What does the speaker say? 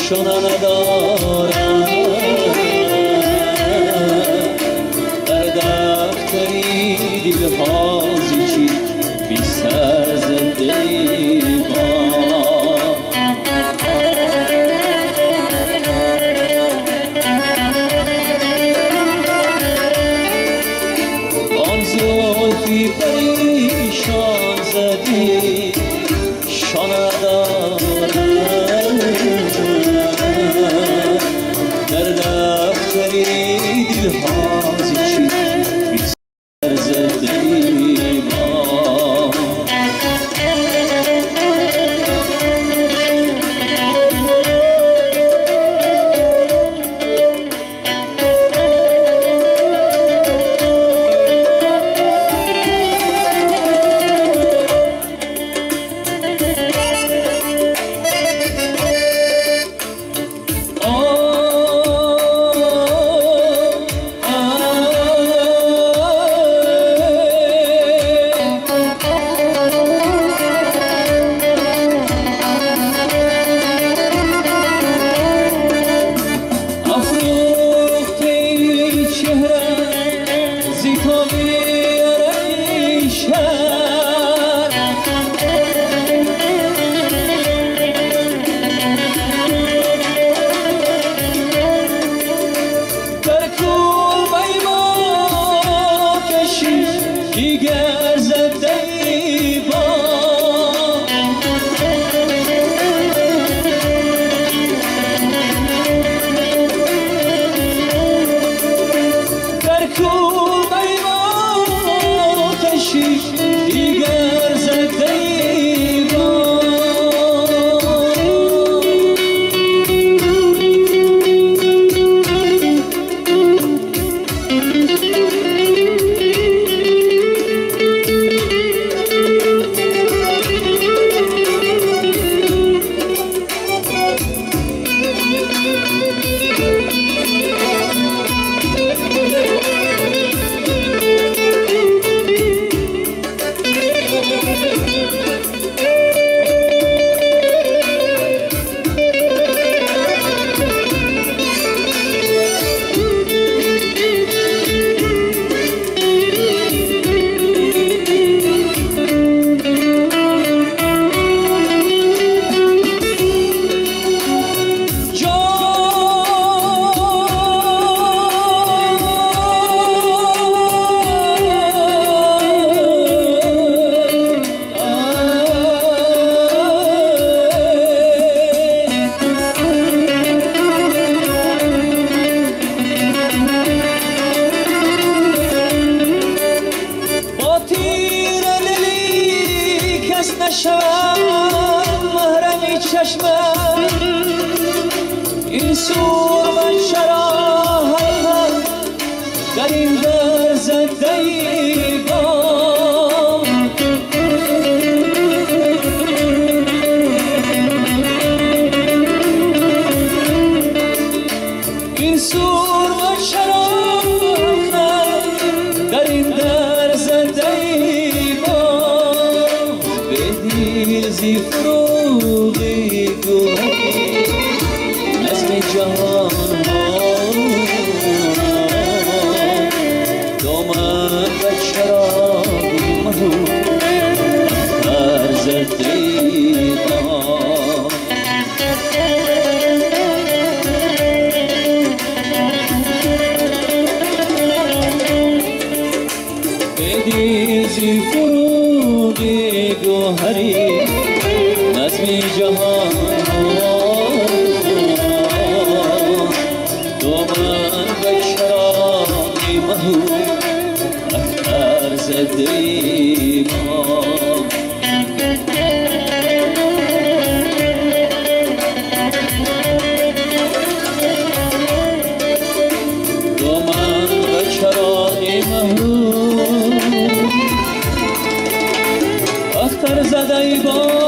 شانه ندارم در دفتری دلهازی چی بی سر زندگی آن زلفی پریشان زدی شانه ندارم در دفتری دلهازی چی بی سر زندگی این سور و شراحت در این در زنده بام این سور و شراحت در این در زنده بام به دیزی فروغی گوهی جهان دامن و شراب مهو در زدی بدیزی فروغی گوهری نظمی جهان دامن و شرابی مهو اختر زدی ما اختر زده ای با